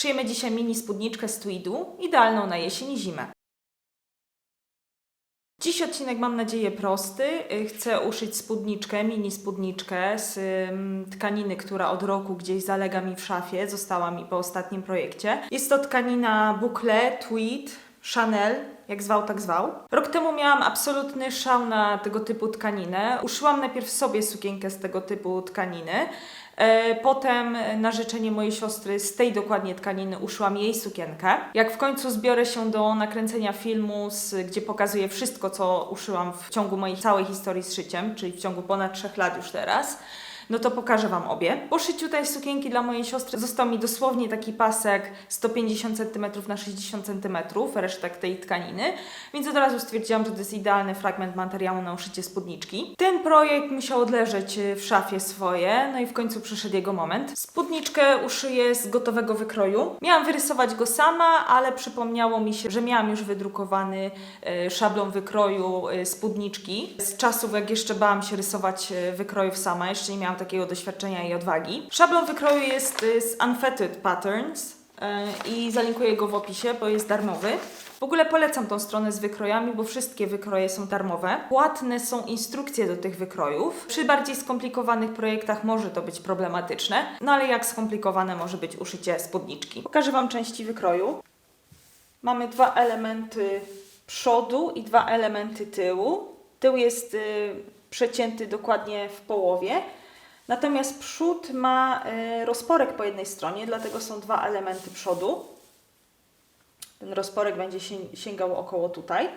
Szyjemy dzisiaj mini spódniczkę z tweedu, idealną na jesień i zimę. Dziś odcinek mam nadzieję prosty. Chcę uszyć spódniczkę, mini spódniczkę z tkaniny, która od roku gdzieś zalega mi w szafie, została mi po ostatnim projekcie. Jest to tkanina boucle, tweed, Chanel, jak zwał, tak zwał. Rok temu miałam absolutny szał na tego typu tkaninę. Uszyłam najpierw sobie sukienkę z tego typu tkaniny. Potem na życzenie mojej siostry z tej dokładnie tkaniny uszyłam jej sukienkę. Jak w końcu zbiorę się do nakręcenia filmu, gdzie pokazuję wszystko, co uszyłam w ciągu mojej całej historii z szyciem, czyli w ciągu ponad 3 lat już teraz, no to pokażę Wam obie. Po szyciu tej sukienki dla mojej siostry został mi dosłownie taki pasek 150 cm na 60 cm, resztek tej tkaniny, więc od razu stwierdziłam, że to jest idealny fragment materiału na uszycie spódniczki. Ten projekt musiał odleżeć w szafie swoje, no i w końcu przyszedł jego moment. Spódniczkę uszyję z gotowego wykroju. Miałam wyrysować go sama, ale przypomniało mi się, że miałam już wydrukowany szablon wykroju spódniczki z czasów, jak jeszcze bałam się rysować wykrojów sama, jeszcze nie miałam takiego doświadczenia i odwagi. Szablon wykroju jest z Unfettered Patterns i zalinkuję go w opisie, bo jest darmowy. W ogóle polecam tą stronę z wykrojami, bo wszystkie wykroje są darmowe. Płatne są instrukcje do tych wykrojów. Przy bardziej skomplikowanych projektach może to być problematyczne, no ale jak skomplikowane może być uszycie spódniczki. Pokażę Wam części wykroju. Mamy 2 elementy przodu i 2 elementy tyłu. Tył jest przecięty dokładnie w połowie. Natomiast przód ma rozporek po jednej stronie, dlatego są 2 elementy przodu. Ten rozporek będzie sięgał około tutaj.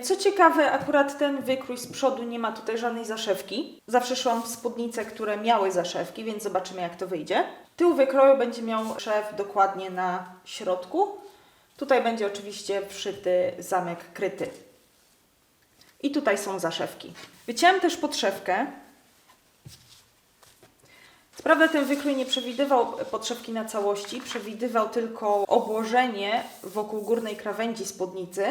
Co ciekawe, akurat ten wykrój z przodu nie ma tutaj żadnej zaszewki. Zawsze szłam w spódnice, które miały zaszewki, więc zobaczymy, jak to wyjdzie. Tył wykroju będzie miał szef dokładnie na środku. Tutaj będzie oczywiście wszyty zamek kryty. I tutaj są zaszewki. Wycięłam też podszewkę. Co prawda ten wykrój nie przewidywał podszewki na całości, przewidywał tylko obłożenie wokół górnej krawędzi spódnicy.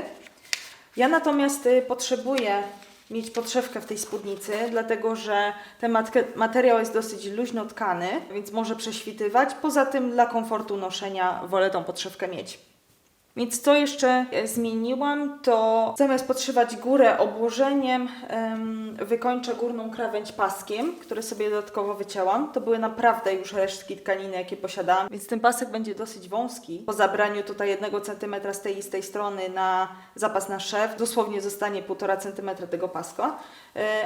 Ja natomiast potrzebuję mieć podszewkę w tej spódnicy, dlatego że ten materiał jest dosyć luźno tkany, więc może prześwitywać. Poza tym dla komfortu noszenia wolę tą podszewkę mieć. Więc co jeszcze zmieniłam, to zamiast podszywać górę obłożeniem, wykończę górną krawędź paskiem, który sobie dodatkowo wycięłam. To były naprawdę już resztki tkaniny, jakie posiadałam, więc ten pasek będzie dosyć wąski. Po zabraniu tutaj 1 cm z tej i z tej strony na zapas na szef, dosłownie zostanie 1,5 cm tego paska,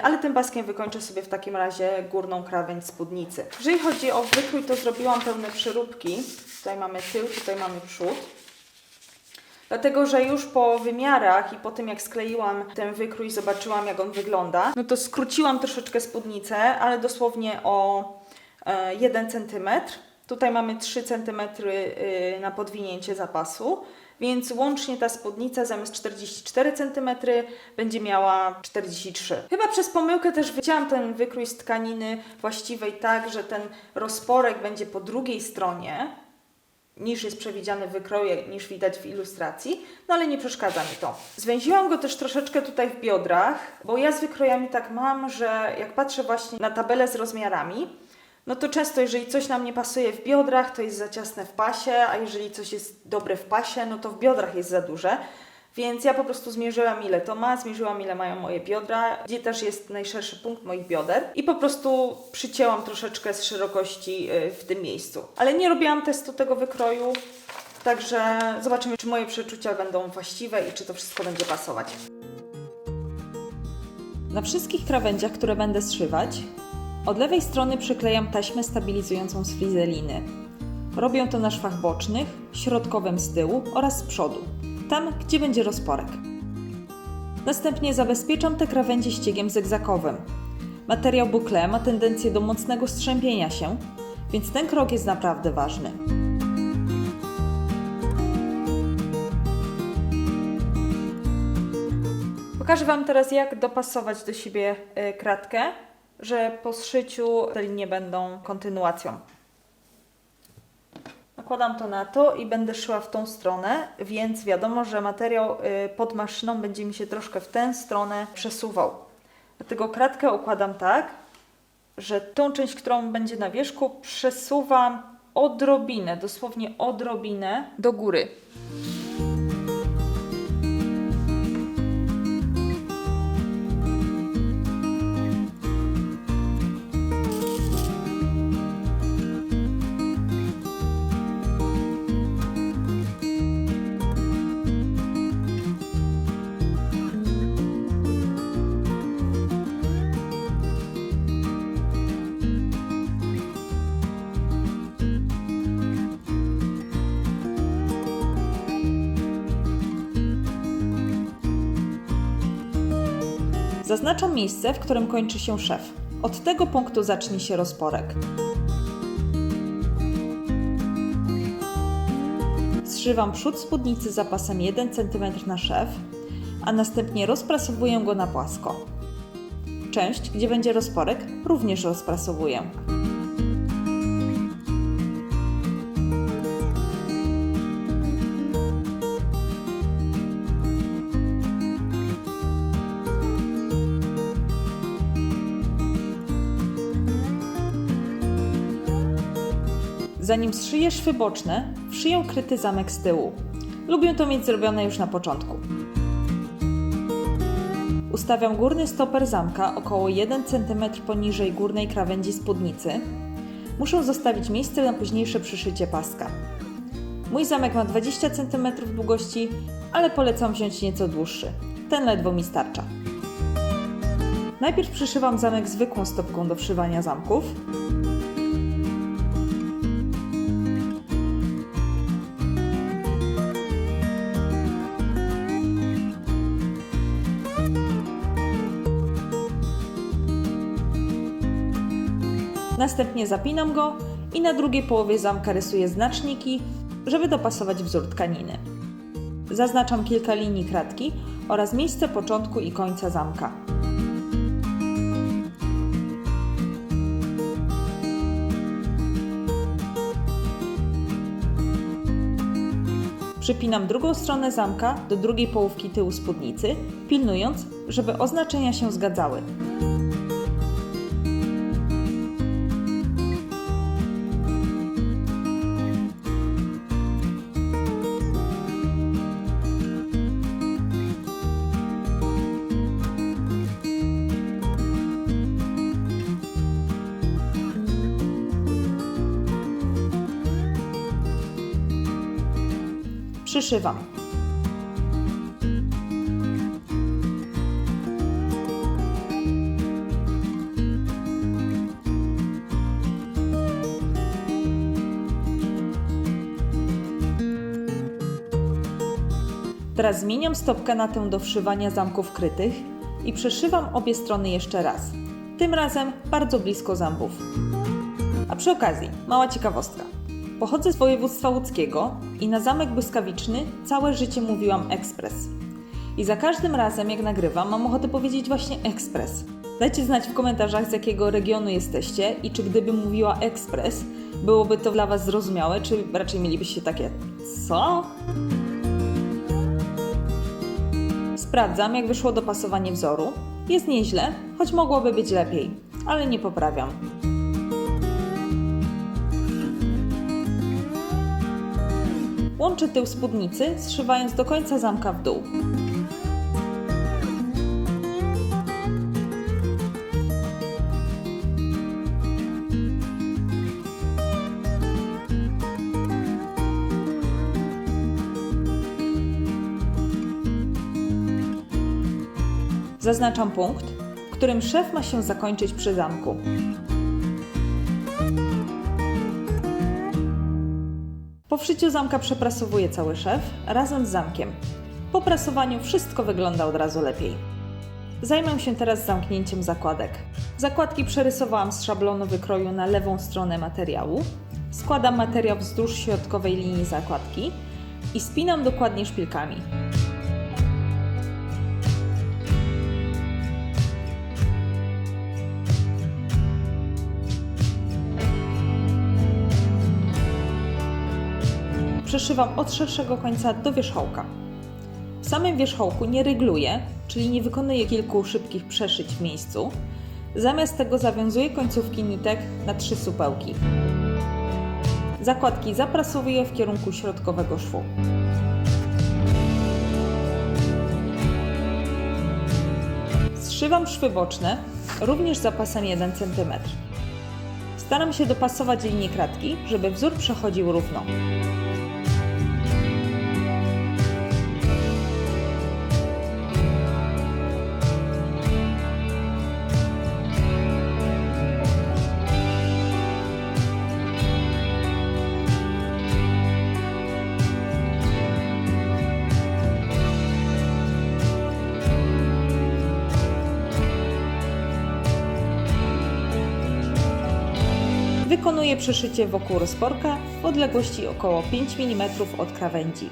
ale tym paskiem wykończę sobie w takim razie górną krawędź spódnicy. Jeżeli chodzi o wykrój, to zrobiłam pełne przyróbki. Tutaj mamy tył, tutaj mamy przód. Dlatego, że już po wymiarach i po tym, jak skleiłam ten wykrój i zobaczyłam, jak on wygląda, no to skróciłam troszeczkę spódnicę, ale dosłownie o 1 cm. Tutaj mamy 3 cm na podwinięcie zapasu, więc łącznie ta spódnica zamiast 44 cm będzie miała 43. Chyba przez pomyłkę też wycięłam ten wykrój z tkaniny właściwej tak, że ten rozporek będzie po drugiej stronie, niż jest przewidziany w wykroju, niż widać w ilustracji, no ale nie przeszkadza mi to. Zwęziłam go też troszeczkę tutaj w biodrach, bo ja z wykrojami tak mam, że jak patrzę właśnie na tabelę z rozmiarami, no to często jeżeli coś nam nie pasuje w biodrach, to jest za ciasne w pasie, a jeżeli coś jest dobre w pasie, no to w biodrach jest za duże. Więc ja po prostu zmierzyłam, ile to ma, zmierzyłam, ile mają moje biodra, gdzie też jest najszerszy punkt moich bioder i po prostu przycięłam troszeczkę z szerokości w tym miejscu. Ale nie robiłam testu tego wykroju, także zobaczymy, czy moje przeczucia będą właściwe i czy to wszystko będzie pasować. Na wszystkich krawędziach, które będę zszywać, od lewej strony przyklejam taśmę stabilizującą z frizeliny. Robię to na szwach bocznych, środkowym z tyłu oraz z przodu, tam gdzie będzie rozporek. Następnie zabezpieczam te krawędzie ściegiem zygzakowym. Materiał boucle ma tendencję do mocnego strzępienia się, więc ten krok jest naprawdę ważny. Pokażę Wam teraz, jak dopasować do siebie kratkę, że po zszyciu te linie będą kontynuacją. Nakładam to na to i będę szyła w tą stronę, więc wiadomo, że materiał pod maszyną będzie mi się troszkę w tę stronę przesuwał. Dlatego kratkę układam tak, że tą część, którą będzie na wierzchu, przesuwam odrobinę, dosłownie odrobinę do góry. Zaznaczam miejsce, w którym kończy się szef. Od tego punktu zacznie się rozporek. Zszywam przód spódnicy zapasem 1 cm na szef, a następnie rozprasowuję go na płasko. Część, gdzie będzie rozporek, również rozprasowuję. Zanim zszyję szwy boczne, wszyję kryty zamek z tyłu. Lubię to mieć zrobione już na początku. Ustawiam górny stoper zamka około 1 cm poniżej górnej krawędzi spódnicy. Muszę zostawić miejsce na późniejsze przyszycie paska. Mój zamek ma 20 cm długości, ale polecam wziąć nieco dłuższy. Ten ledwo mi starcza. Najpierw przyszywam zamek zwykłą stopką do wszywania zamków. Następnie zapinam go i na drugiej połowie zamka rysuję znaczniki, żeby dopasować wzór tkaniny. Zaznaczam kilka linii kratki oraz miejsce początku i końca zamka. Przypinam drugą stronę zamka do drugiej połówki tyłu spódnicy, pilnując, żeby oznaczenia się zgadzały. Przyszywam. Teraz zmieniam stopkę na tę do wszywania zamków krytych i przeszywam obie strony jeszcze raz. Tym razem bardzo blisko zębów. A przy okazji, mała ciekawostka. Pochodzę z województwa łódzkiego i na zamek błyskawiczny całe życie mówiłam ekspres. I za każdym razem jak nagrywam, mam ochotę powiedzieć właśnie ekspres. Dajcie znać w komentarzach, z jakiego regionu jesteście i czy gdybym mówiła ekspres, byłoby to dla Was zrozumiałe, czy raczej mielibyście takie co? Sprawdzam, jak wyszło dopasowanie wzoru. Jest nieźle, choć mogłoby być lepiej, ale nie poprawiam. Łączę tył spódnicy, zszywając do końca zamka w dół. Zaznaczam punkt, w którym szef ma się zakończyć przy zamku. Po wszyciu zamka przeprasowuję cały szef razem z zamkiem. Po prasowaniu wszystko wygląda od razu lepiej. Zajmę się teraz zamknięciem zakładek. Zakładki przerysowałam z szablonu wykroju na lewą stronę materiału. Składam materiał wzdłuż środkowej linii zakładki i spinam dokładnie szpilkami. Przeszywam od szerszego końca do wierzchołka. W samym wierzchołku nie rygluję, czyli nie wykonuję kilku szybkich przeszyć w miejscu. Zamiast tego zawiązuję końcówki nitek na 3 supełki. Zakładki zaprasowuję w kierunku środkowego szwu. Zszywam szwy boczne, również z zapasem 1 cm. Staram się dopasować linię kratki, żeby wzór przechodził równo. Wykonuję przeszycie wokół rozporka w odległości około 5 mm od krawędzi.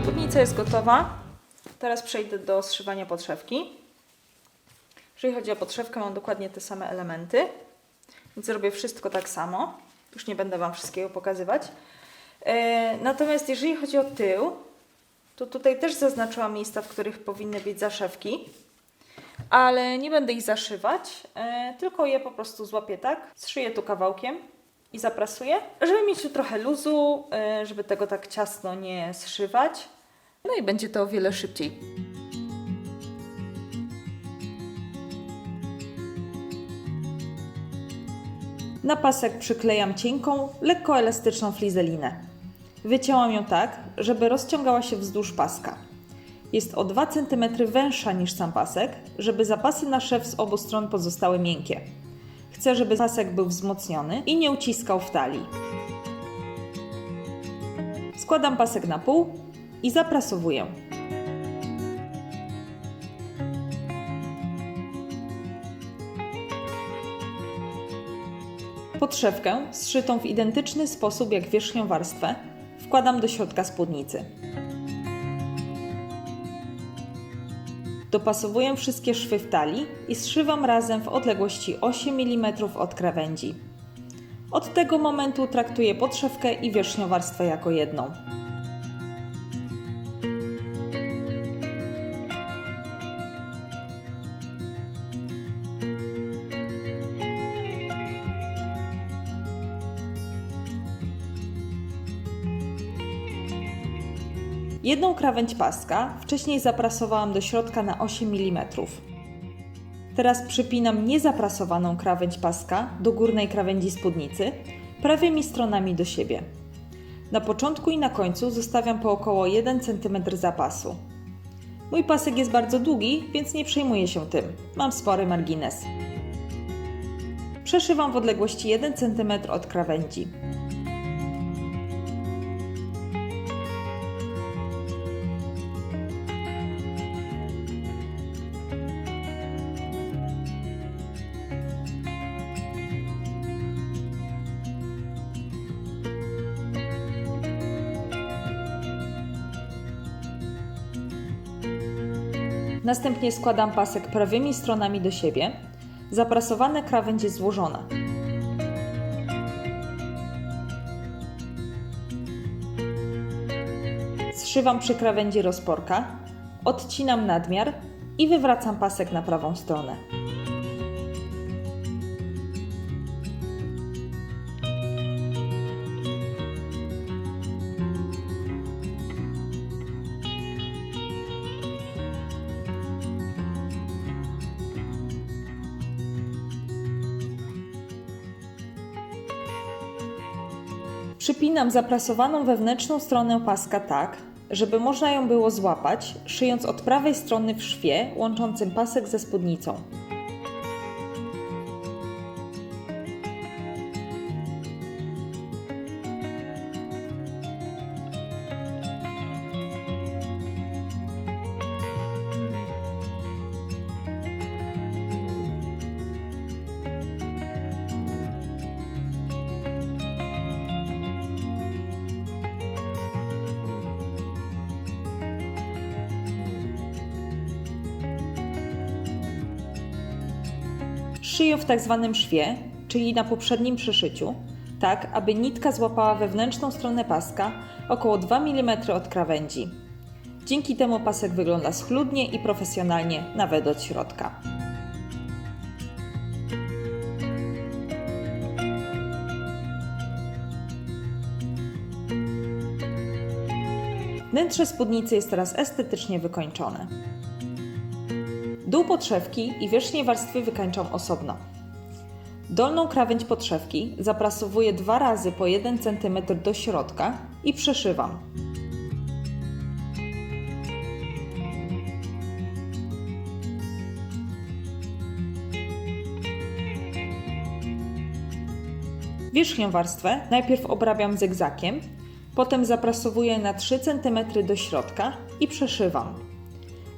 Spódnica jest gotowa. Teraz przejdę do zszywania podszewki. Jeżeli chodzi o podszewkę, mam dokładnie te same elementy, więc zrobię wszystko tak samo. Już nie będę Wam wszystkiego pokazywać. Natomiast jeżeli chodzi o tył, to tutaj też zaznaczyłam miejsca, w których powinny być zaszewki, ale nie będę ich zaszywać, tylko je po prostu złapię tak, zszyję tu kawałkiem i zaprasuję, żeby mieć tu trochę luzu, żeby tego tak ciasno nie zszywać. No i będzie to o wiele szybciej. Na pasek przyklejam cienką, lekko elastyczną flizelinę. Wycięłam ją tak, żeby rozciągała się wzdłuż paska. Jest o 2 cm węższa niż sam pasek, żeby zapasy na szef z obu stron pozostały miękkie. Chcę, żeby pasek był wzmocniony i nie uciskał w talii. Składam pasek na pół i zaprasowuję. Podszewkę, zszytą w identyczny sposób jak wierzchnią warstwę, wkładam do środka spódnicy. Dopasowuję wszystkie szwy w talii i zszywam razem w odległości 8 mm od krawędzi. Od tego momentu traktuję podszewkę i wierzchnią warstwę jako jedną. Jedną krawędź paska wcześniej zaprasowałam do środka na 8 mm. Teraz przypinam niezaprasowaną krawędź paska do górnej krawędzi spódnicy, prawymi stronami do siebie. Na początku i na końcu zostawiam po około 1 cm zapasu. Mój pasek jest bardzo długi, więc nie przejmuję się tym. Mam spory margines. Przeszywam w odległości 1 cm od krawędzi. Następnie składam pasek prawymi stronami do siebie. Zaprasowana krawędź jest złożona. Zszywam przy krawędzi rozporka, odcinam nadmiar i wywracam pasek na prawą stronę. Przypinam zaprasowaną wewnętrzną stronę paska tak, żeby można ją było złapać, szyjąc od prawej strony w szwie łączącym pasek ze spódnicą. Szyję w tak zwanym szwie, czyli na poprzednim przyszyciu, tak aby nitka złapała wewnętrzną stronę paska około 2 mm od krawędzi. Dzięki temu pasek wygląda schludnie i profesjonalnie nawet od środka. Wnętrze spódnicy jest teraz estetycznie wykończone. Dół podszewki i wierzchnie warstwy wykańczam osobno. Dolną krawędź podszewki zaprasowuję 2 razy po 1 cm do środka i przeszywam. Wierzchnią warstwę najpierw obrabiam zygzakiem, potem zaprasowuję na 3 cm do środka i przeszywam.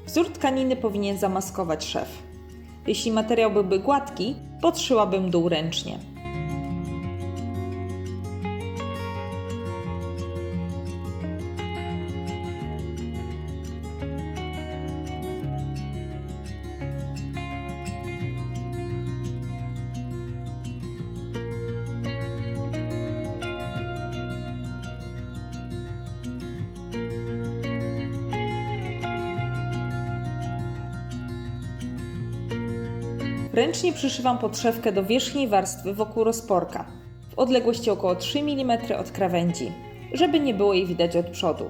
Wzór tkaniny powinien zamaskować szef. Jeśli materiał byłby gładki, podszyłabym dół ręcznie. Ręcznie przyszywam podszewkę do wierzchniej warstwy wokół rozporka, w odległości około 3 mm od krawędzi, żeby nie było jej widać od przodu.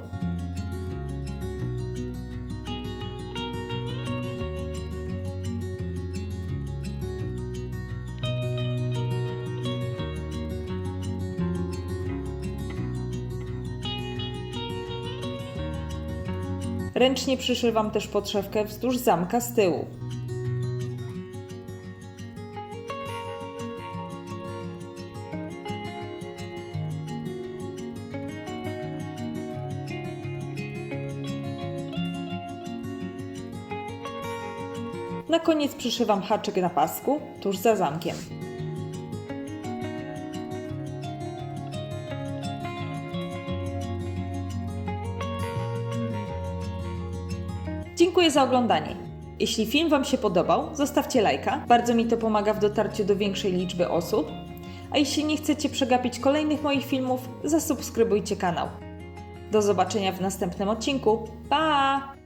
Ręcznie przyszywam też podszewkę wzdłuż zamka z tyłu. Na koniec przyszywam haczyk na pasku, tuż za zamkiem. Dziękuję za oglądanie. Jeśli film Wam się podobał, zostawcie lajka, bardzo mi to pomaga w dotarciu do większej liczby osób. A jeśli nie chcecie przegapić kolejnych moich filmów, zasubskrybujcie kanał. Do zobaczenia w następnym odcinku. Pa!